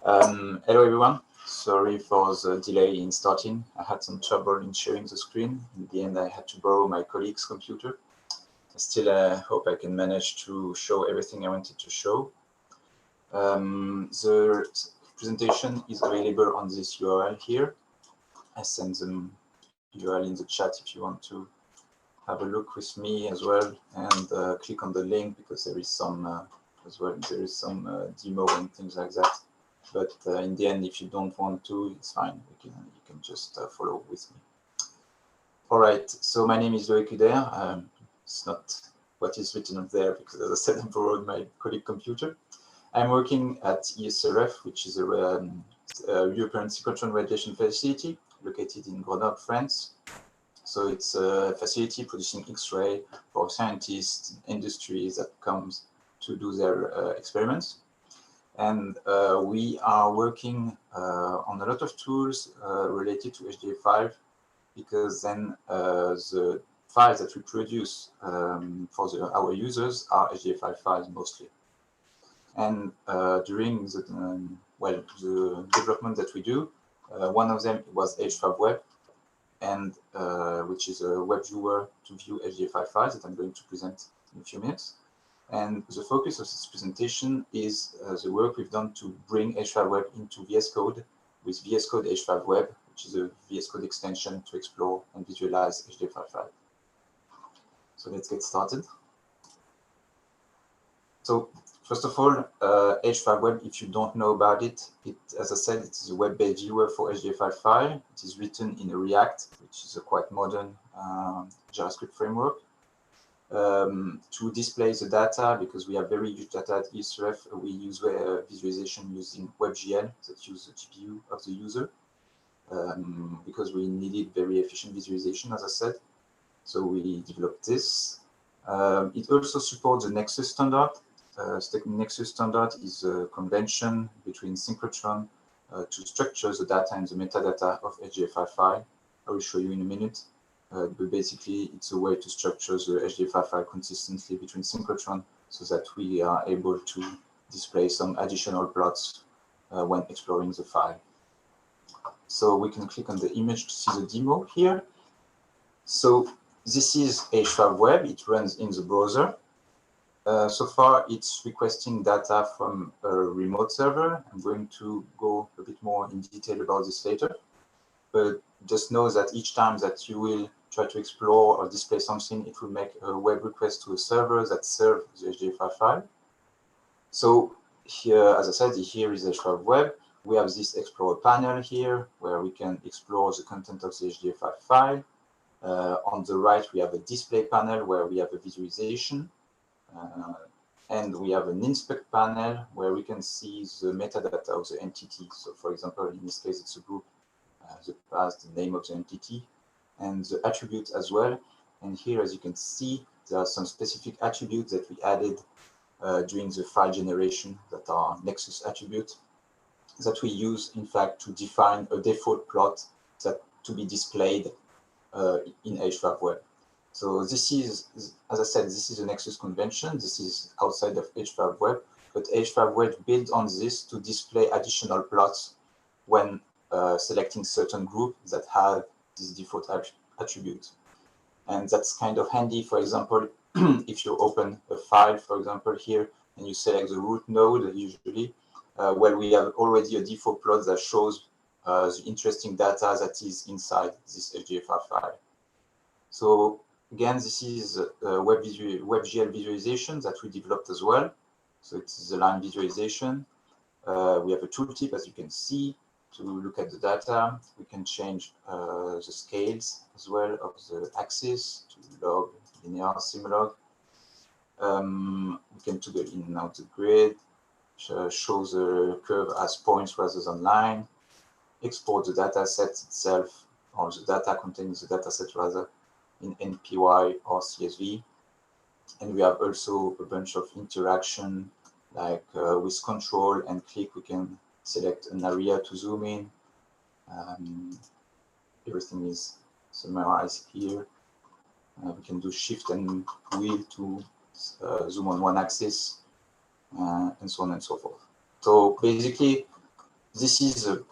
Hello everyone, sorry for the delay in starting. I had some trouble in sharing the screen. In the end, I had to borrow my colleague's computer. I still hope I can manage to show everything I wanted to show. The presentation is available on this URL here. I send the URL in the chat if you want to have a look with me as well, and click on the link because there is some demo and things like that. But in the end, if you don't want to, it's fine. You can just follow with me. All right. So my name is Loïc Huder. It's not what is written up there because, as I said, I borrowed my colleague computer. I'm working at ESRF, which is a European synchrotron radiation facility located in Grenoble, France. So it's a facility producing X-ray for scientists, industries that comes to do their experiments. And we are working on a lot of tools related to HDF5, because then the files that we produce for our users are HDF5 files mostly. And during the development that we do, one of them was HDF5web, and which is a web viewer to view HDF5 files that I'm going to present in a few minutes. And the focus of this presentation is the work we've done to bring HDF5web into Vscode with Vscode-h5web, which is a Vscode extension to explore and visualize HDF5. So let's get started. So first of all, H5web, if you don't know about it, as I said, it is a web-based viewer for HDF5 file. It is written in a React, which is a quite modern JavaScript framework. To display the data, because we have very huge data at ESRF, we use visualization using WebGL that use the GPU of the user, because we needed very efficient visualization, as I said. So we developed this. It also supports the Nexus standard. Nexus standard is a convention between synchrotron to structure the data and the metadata of HDF5 file. I will show you in a minute. But basically, it's a way to structure the HDF5 file consistently between synchrotron so that we are able to display some additional plots when exploring the file. So we can click on the image to see the demo here. So this is H5web. It runs in the browser. So far, it's requesting data from a remote server. I'm going to go a bit more in detail about this later. But just know that each time that you will try to explore or display something, it will make a web request to a server that serves the HDF5 file. So here, as I said, here is H5web. We have this Explorer panel here, where we can explore the content of the HDF5 file. On the right, we have a display panel where we have a visualization. And we have an inspect panel where we can see the metadata of the entity. So for example, in this case, it's a group, the path, the name of the entity, and the attributes as well. And here, as you can see, there are some specific attributes that we added during the file generation that are Nexus attributes that we use, in fact, to define a default plot that to be displayed in H5web. So this is, as I said, this is a Nexus convention. This is outside of H5web, but H5web builds on this to display additional plots when selecting certain groups that have this default attribute. And that's kind of handy, for example, if you open a file, for example, here, and you select the root node, usually, well, we have already a default plot that shows the interesting data that is inside this HDF5 file. So again, this is WebGL visualization that we developed as well. So it's the line visualization. We have a tooltip, as you can see, to look at the data. We can change the scales as well of the axis to log, linear, simulog. We can toggle in and out the grid, show the curve as points rather than line, export the data set itself, or the data containing the data set rather, in NPY or CSV. And we have also a bunch of interaction, like with control and click, we can select an area to zoom in. Everything is summarized here. We can do shift and wheel to zoom on one axis, and so on and so forth. So basically, This is a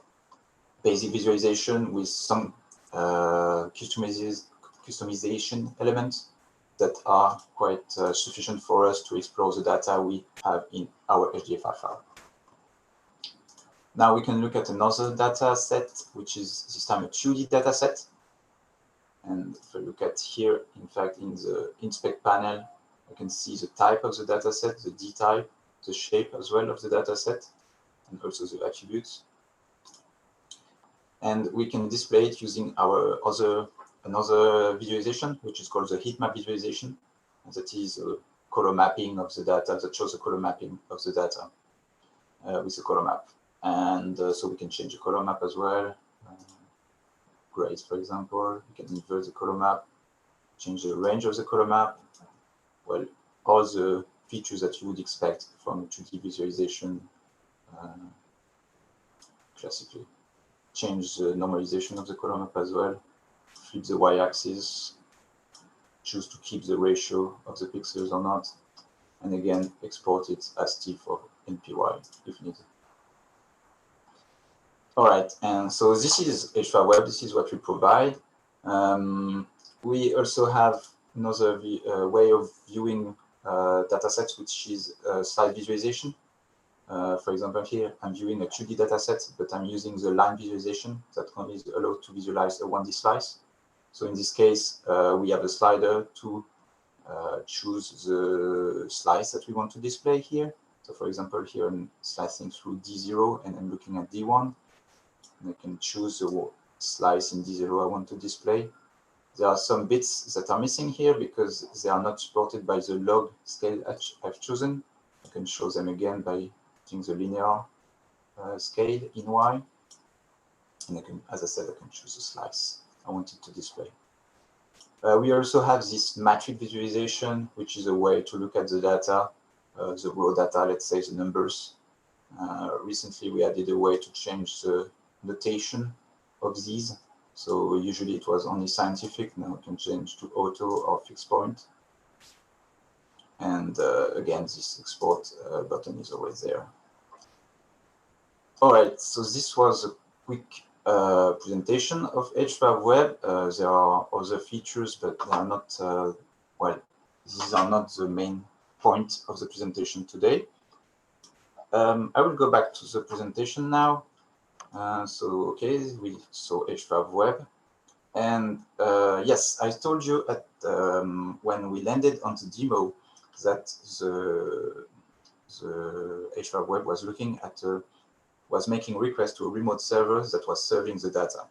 basic visualization with some customization elements that are quite sufficient for us to explore the data we have in our HDF5 file. Now we can look at another data set, which is this time a 2D data set. And if I look at here, in fact, in the inspect panel, I can see the type of the data set, the D type, the shape as well of the data set, and also the attributes. And we can display it using our another visualization, which is called the heat map visualization. And that is a color mapping of the data, that shows the color mapping of the data with the color map. And so we can change the color map as well. Grays, for example, you can invert the color map, change the range of the color map. Well, all the features that you would expect from a 2D visualization classically. Change the normalization of the color map as well, flip the y-axis, choose to keep the ratio of the pixels or not, and again, export it as TIFF or NPY if needed. All right, and so this is H5web, this is what we provide. We also have another way of viewing datasets, which is slide visualization. For example, here I'm viewing a 2D dataset, but I'm using the line visualization that only is allowed to visualize a 1D slice. So in this case, we have a slider to choose the slice that we want to display here. So for example, here I'm slicing through D0 and I'm looking at D1. And I can choose the slice in D0 I want to display. There are some bits that are missing here because they are not supported by the log scale I've chosen. I can show them again by using the linear scale in Y. And I can, as I said, I can choose the slice I want it to display. We also have this matrix visualization, which is a way to look at the data, the raw data, let's say the numbers. Recently, we added a way to change the notation of these. So usually it was only scientific. Now we can change to auto or fixed point. And again, this export button is always there. All right, so this was a quick presentation of H5web. There are other features, but they are not, well, these are not the main point of the presentation today. I will go back to the presentation now. So, okay, we saw H5web. And yes, I told you at, when we landed on the demo that the H5web was looking at, was making requests to a remote server that was serving the data.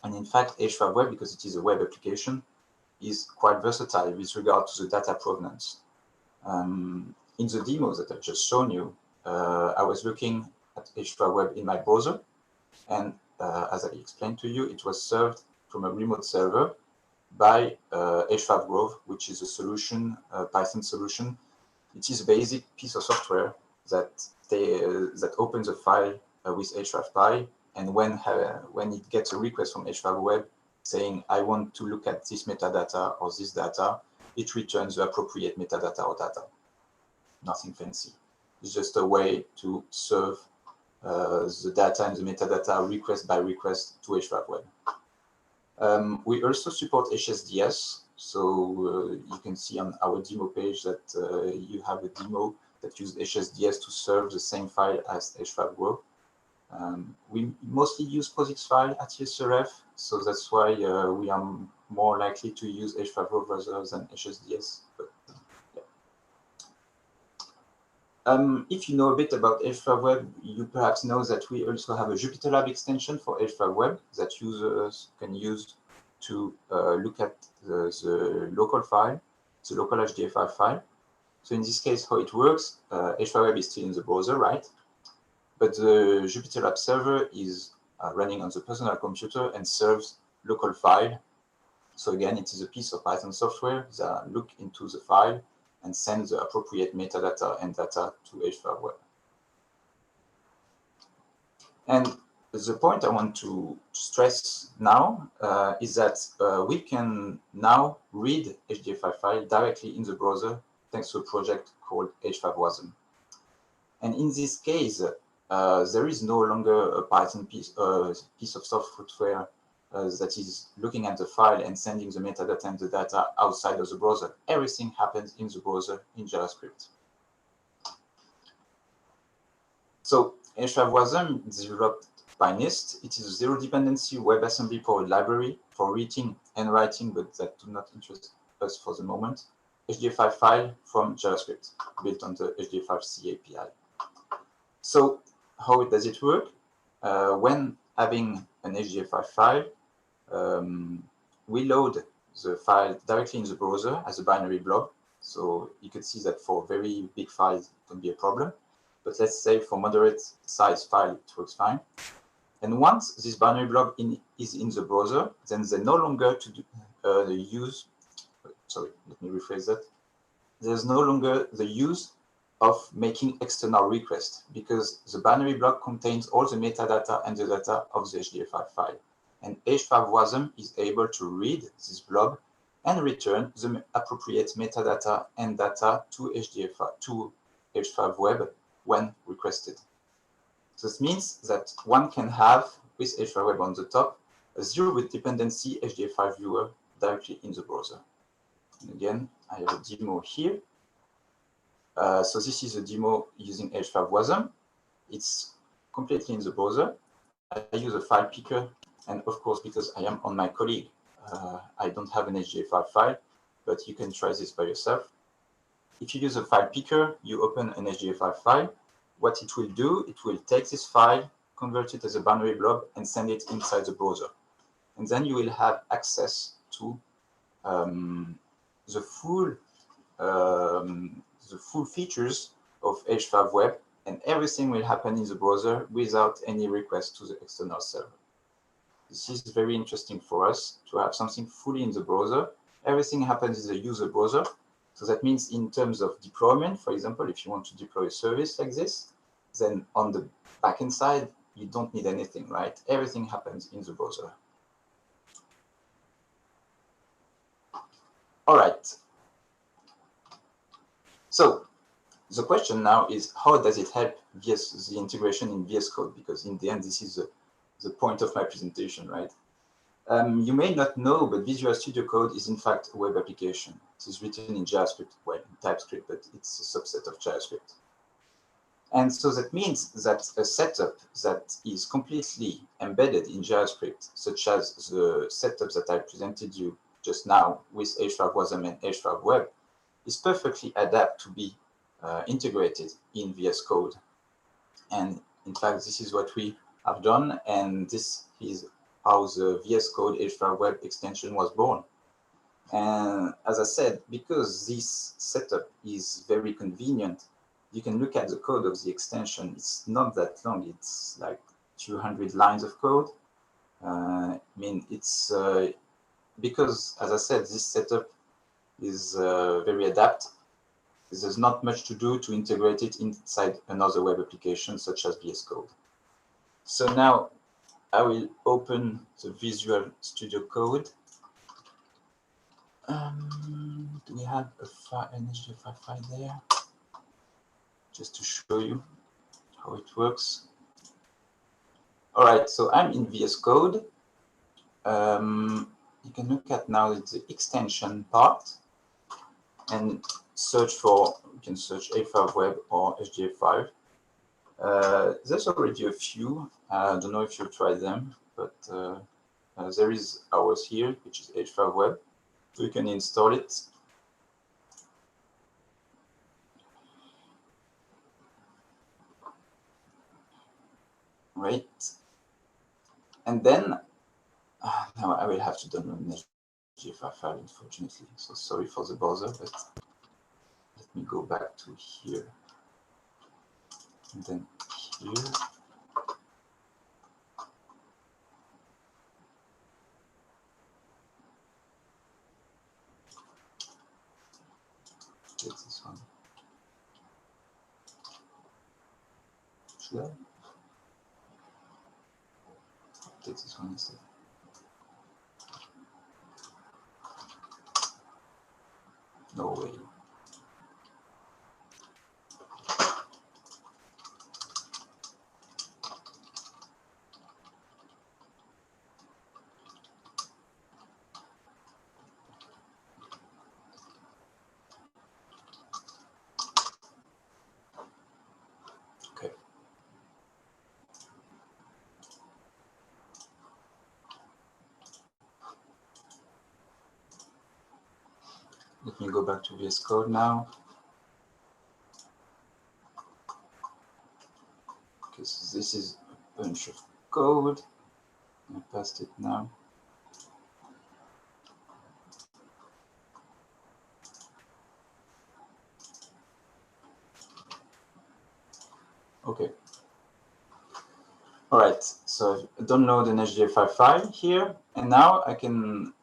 And in fact, H5web, because it is a web application, is quite versatile with regard to the data provenance. In the demo that I've just shown you, I was looking at H5web in my browser. And as I explained to you, it was served from a remote server by H5 Group, which is a solution, a Python solution. It is a basic piece of software that that opens a file with H5Py, and when it gets a request from H5web saying, I want to look at this metadata or this data, it returns the appropriate metadata or data. Nothing fancy. It's just a way to serve the data and the metadata request by request to H5web. We also support HSDS, so you can see on our demo page that you have a demo that uses HSDS to serve the same file as H5 Group. We mostly use POSIX file at ESRF, so that's why we are more likely to use H5 Group rather than HSDS. But, yeah. If you know a bit about H5web, you perhaps know that we also have a JupyterLab extension for H5web that users can use to look at the local file, the local HDF5 file. So in this case, how it works, H5web is still in the browser, right? But the JupyterLab server is running on the personal computer and serves local file. So again, it is a piece of Python software that look into the file and send the appropriate metadata and data to H5web. And the point I want to stress now is that we can now read HDF5 file directly in the browser thanks to a project called H5wasm. And in this case, there is no longer a Python piece of software that is looking at the file and sending the metadata and the data outside of the browser. Everything happens in the browser in JavaScript. So H5web is developed by NIST. It is a zero-dependency WebAssembly powered library for reading and writing, but that do not interest us for the moment. HDF5 file from JavaScript, built on the HDF5C API. So how does it work? When having an HDF5 file, we load the file directly in the browser as a binary blob. So you could see that for very big files, it can be a problem. But let's say for moderate size file, it works fine. And once this binary blob is in the browser, then they no longer to do, the use, sorry, let me rephrase that. There's no longer the use of making external requests because the binary blob contains all the metadata and the data of the HDF5 file. And H5web is able to read this blob and return the appropriate metadata and data to H5web when requested. So this means that one can have, with H5web on the top, a zero-dependency HDF5 viewer directly in the browser. And again, I have a demo here. So this is a demo using H5web. It's completely in the browser. I use a file picker, and of course, because I am on my colleague, I don't have an HDF5 file, but you can try this by yourself. If you use a file picker, you open an HDF5 file. What it will do, it will take this file, convert it as a binary blob, and send it inside the browser. And then you will have access to the full features of H5web, and everything will happen in the browser without any request to the external server. This is very interesting for us to have something fully in the browser. Everything happens in the user browser. So that means in terms of deployment, for example, if you want to deploy a service like this, then on the backend side, you don't need anything, right? Everything happens in the browser. All right. So the question now is, how does it help the integration in VS Code? Because in the end, this is the point of my presentation, right? You may not know, but Visual Studio Code is in fact a web application. It is written in JavaScript, well, in TypeScript, but it's a subset of JavaScript. And so that means that a setup that is completely embedded in JavaScript, such as the setup that I presented you just now with H5web and H5web, is perfectly adapted to be integrated in VS Code. And in fact, this is what we have done, and this is how the Vscode-h5web extension was born. And as I said, because this setup is very convenient, you can look at the code of the extension. It's not that long. It's like 200 lines of code. I mean, it's because, as I said, this setup is very adapted. There's not much to do to integrate it inside another web application, such as VS Code. So now I will open the Visual Studio Code. Do we have an HDF5 file there? Just to show you how it works. All right, so I'm in VS Code. You can look at now the extension part and search for, you can search H5web or HDF5. There's already a few. I don't know if you'll try them, but there is ours here, which is H5web. So you can install it. Right. And then, now I will have to download an HDF5 file, unfortunately. So sorry for the bother, but let me go back to here. And then here. Take this one. Should I? Take this one instead. No way. Let me go back to VS Code now. Okay, so this is a bunch of code. I passed it now. Okay. All right, so I download an HDF5 file here, and now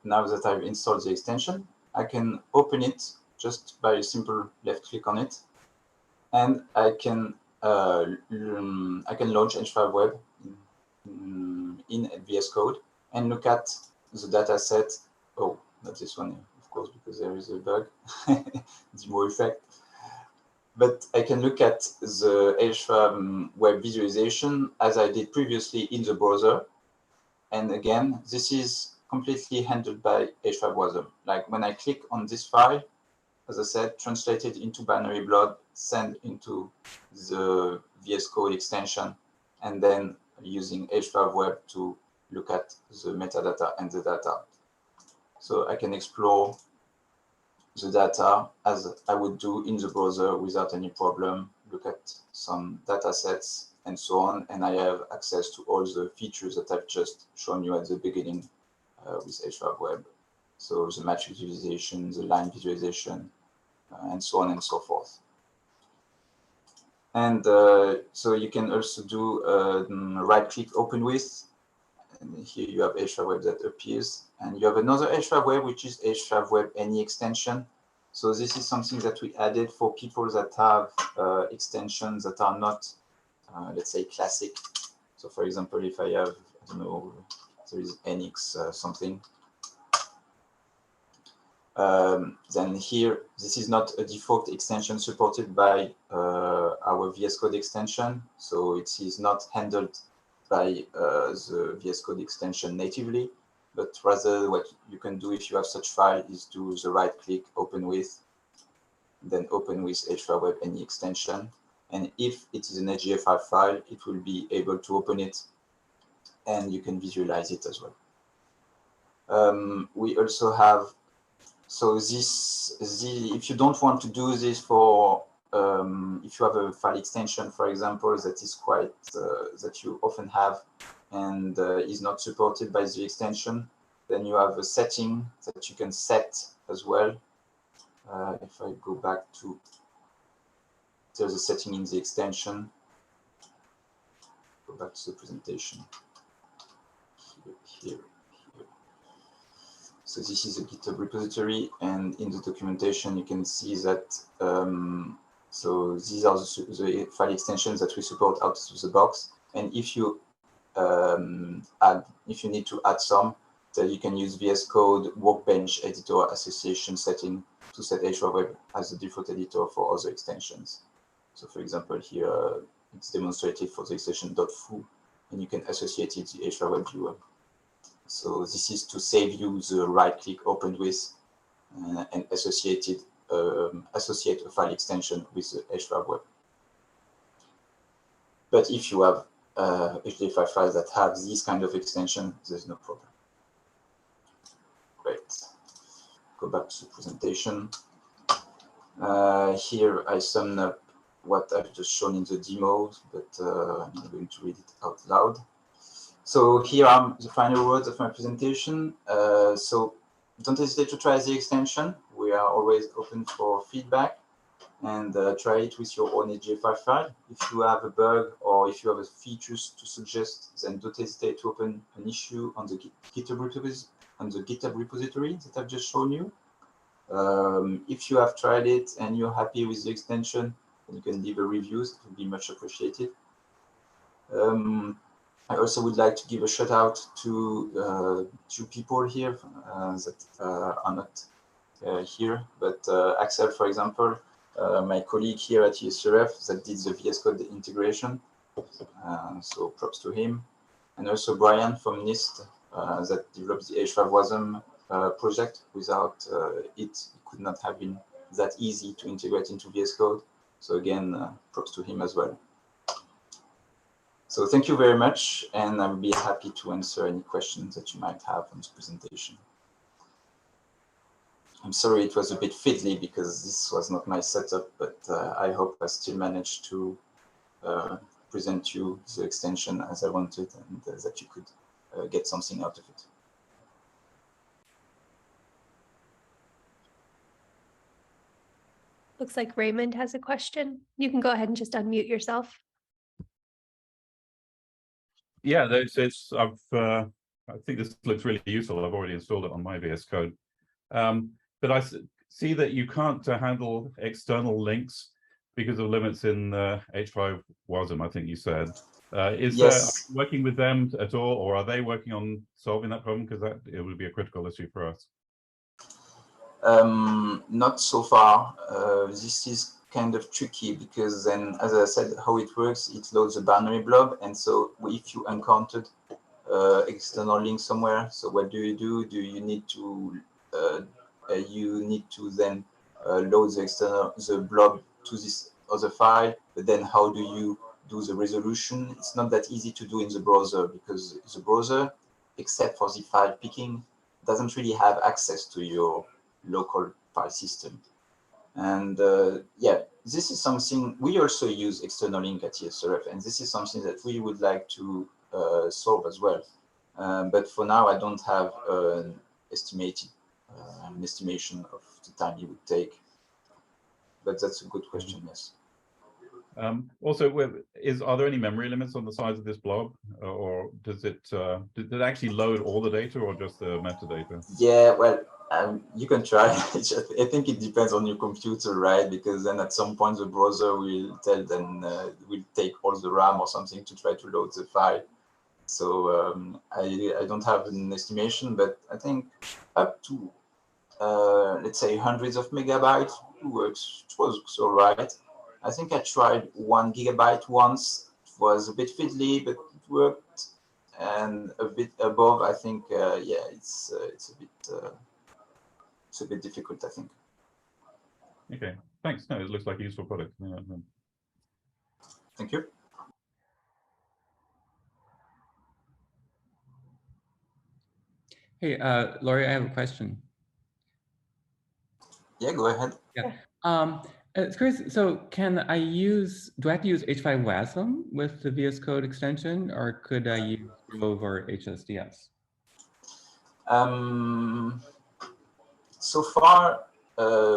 now that I've installed the extension, I can open it just by a simple left click on it, and I can launch H5web in VS Code and look at the data set. Oh, not this one, of course, because there is a bug, demo effect. But I can look at the H5web visualization as I did previously in the browser. And again, this is completely handled by H5web. Like when I click on this file, as I said, translated into binary blob, sent into the VS Code extension, and then using H5web to look at the metadata and the data. So I can explore the data as I would do in the browser without any problem, look at some data sets and so on, and I have access to all the features that I've just shown you at the beginning with H5web. So the matrix visualization, the line visualization, and so on and so forth. And so you can also do right-click open with, and here you have H5web that appears, and you have another H5web, which is H5web any extension. So this is something that we added for people that have extensions that are not, let's say, classic. So for example, if I have, I don't know, there is NX something, then here, this is not a default extension supported by our VS Code extension. So it is not handled by the VS Code extension natively, but rather what you can do if you have such file is do the right click, open with, then open with H5web any extension. And if it is an HDF5 file, it will be able to open it and you can visualize it as well. We also have, so if you don't want to do this for, if you have a file extension, for example, that is quite, that you often have and is not supported by the extension, then you have a setting that you can set as well. If I go back to, there's a setting in the extension. Go back to the presentation. Here. So this is a GitHub repository, and in the documentation you can see that. So these are the file extensions that we support out of the box. And if you need to add some, then you can use VS Code Workbench Editor Association setting to set H5web as the default editor for other extensions. So for example, here it's demonstrated for the extension .foo, and you can associate it to the H5web viewer. So this is to save you the right-click open with and associate a file extension with the H5web. But if you have HDF5 files that have this kind of extension, there's no problem. Great. Go back to the presentation. Here I sum up what I've just shown in the demo, but I'm not going to read it out loud. So here are the final words of my presentation. So don't hesitate to try the extension. We are always open for feedback, and try it with your own HDF5 file. If you have a bug or if you have features to suggest, then don't hesitate to open an issue on the GitHub repository that I've just shown you. If you have tried it and you're happy with the extension, then you can leave a review. It would be much appreciated. I also would like to give a shout out to two people here that are not here, but Axel, for example, my colleague here at ESRF that did the VS Code integration. So props to him. And also Brian from NIST that developed the H5WASM project. Without it could not have been that easy to integrate into VS Code. So again, props to him as well. So thank you very much, and I'll be happy to answer any questions that you might have on this presentation. I'm sorry it was a bit fiddly because this was not my setup, but I hope I still managed to present you the extension as I wanted, and that you could get something out of it. Looks like Raymond has a question. You can go ahead and just unmute yourself. Yeah, I think this looks really useful. I've already installed it on my VS Code. But I see that you can't handle external links because of limits in H5 WASM, I think you said. Is Yes. there working with them at all, or are they working on solving that problem? Because it would be a critical issue for us. Not so far. This is kind of tricky because then, as I said, how it works, it loads a binary blob, and so if you encountered external link somewhere, so what do? Do you need to then load the blob to this other file? But then how do you do the resolution? It's not that easy to do in the browser because the browser, except for the file picking, doesn't really have access to your local file system. And yeah, this is something we also use external link at ESRF, and this is something that we would like to solve as well. But for now, I don't have an estimation of the time it would take. But that's a good question, yes. Also, are there any memory limits on the size of this blob, or does it actually load all the data or just the metadata? Yeah, well, you can try. I think it depends on your computer, right? Because then at some point the browser will tell them will take all the RAM or something to try to load the file. So I don't have an estimation, but I think up to let's say hundreds of megabytes works. It was all right. I think I tried 1 gigabyte once. It was a bit fiddly, but it worked. And a bit above, I think, yeah, it's a bit difficult, I think. Okay, thanks. No, it looks like a useful product. Yeah. Thank you. Hey, Laurie, I have a question. Yeah, go ahead. Yeah. It's curious. So, do I have to use H5 WASM with the VS Code extension, or could I use Grove or HSDS? So far,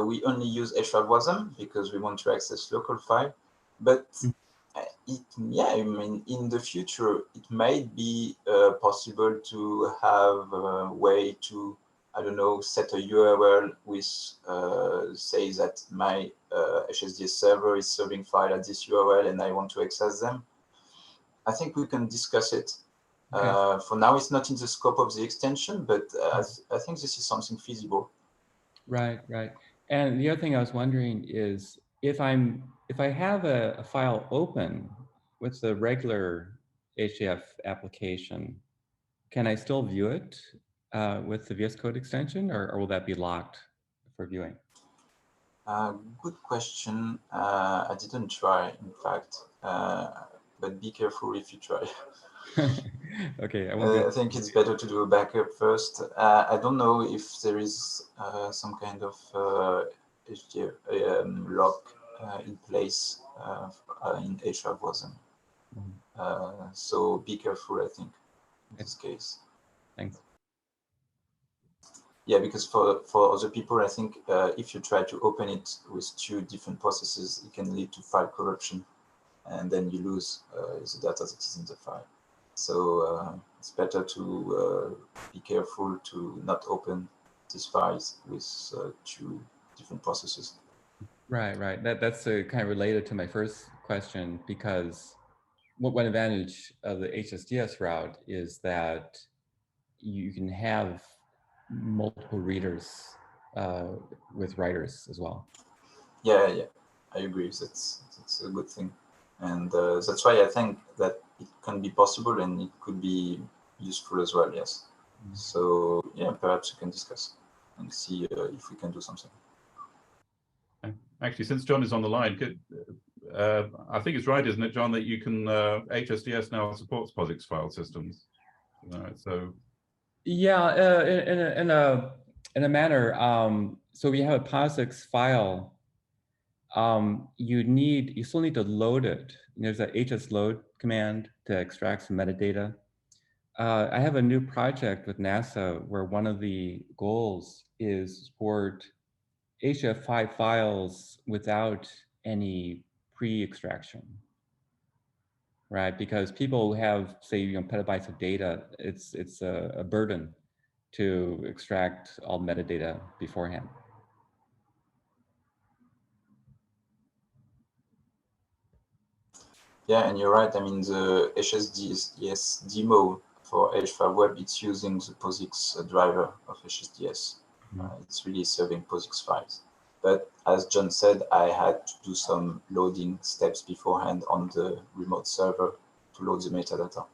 we only use H5 WASM because we want to access local file. But yeah, I mean, in the future, it might be possible to have a way to, I don't know, set a URL with, say that my HSDS server is serving file at this URL and I want to access them. I think we can discuss it. Okay. For now, it's not in the scope of the extension, but I think this is something feasible. Right, right. And the other thing I was wondering is if I have a file open with the regular HDF application, can I still view it with the VS Code extension, or will that be locked for viewing? Good question. I didn't try, in fact, but be careful if you try. Okay, I think it's better to do a backup first. I don't know if there is some kind of HDF lock in place in H5 WASM. So be careful, I think, in this case. Thanks. Yeah, because for other people, I think if you try to open it with 2 different processes, it can lead to file corruption, and then you lose the data that is in the file. So it's better to be careful to not open these files with 2 different processes. Right, right. That's kind of related to my first question, because one advantage of the HSDS route is that you can have multiple readers with writers as well. Yeah, I agree. That's a good thing, and that's why I think that it can be possible and it could be useful as well. Yes. So yeah, perhaps we can discuss and see if we can do something. Actually, since John is on the line, I think it's right, isn't it, John, that you can HSDS now supports POSIX file systems. So yeah, in a manner, so we have a POSIX file. You still need to load it. There's a hsload command to extract some metadata. I have a new project with NASA where one of the goals is support HDF5 files without any pre-extraction, right? Because people who have, say, petabytes of data, it's a burden to extract all metadata beforehand. Yeah, and you're right. I mean, the HSDS demo for H5web, it's using the POSIX driver of HSDS. It's really serving POSIX files. But as John said, I had to do some loading steps beforehand on the remote server to load the metadata.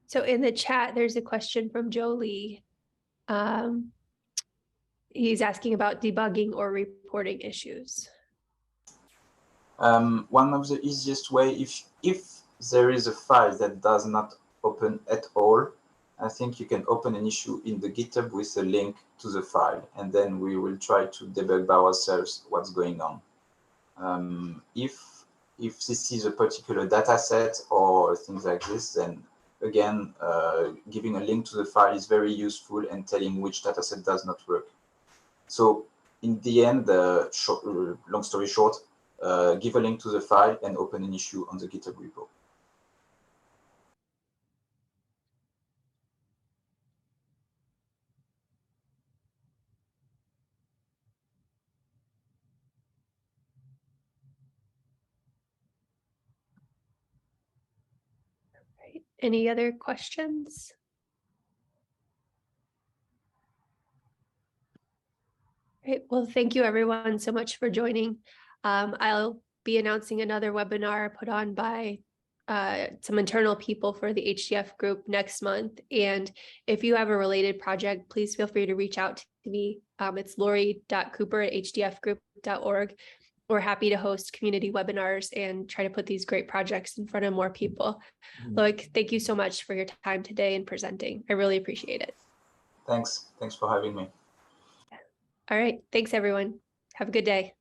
So in the chat, there's a question from Jolie. He's asking about debugging or reporting issues. One of the easiest way, if there is a file that does not open at all, I think you can open an issue in the GitHub with a link to the file, and then we will try to debug by ourselves what's going on. If this is a particular data set or things like this, then again, giving a link to the file is very useful and telling which data set does not work. So in the end, long story short, give a link to the file and open an issue on the GitHub repo. Right. Any other questions? Great. Well, thank you everyone so much for joining. I'll be announcing another webinar put on by some internal people for the HDF group next month. And if you have a related project, please feel free to reach out to me. It's lori.cooper@hdfgroup.org. We're happy to host community webinars and try to put these great projects in front of more people. Loïc, thank you so much for your time today and presenting. I really appreciate it. Thanks for having me. All right. Thanks, everyone. Have a good day.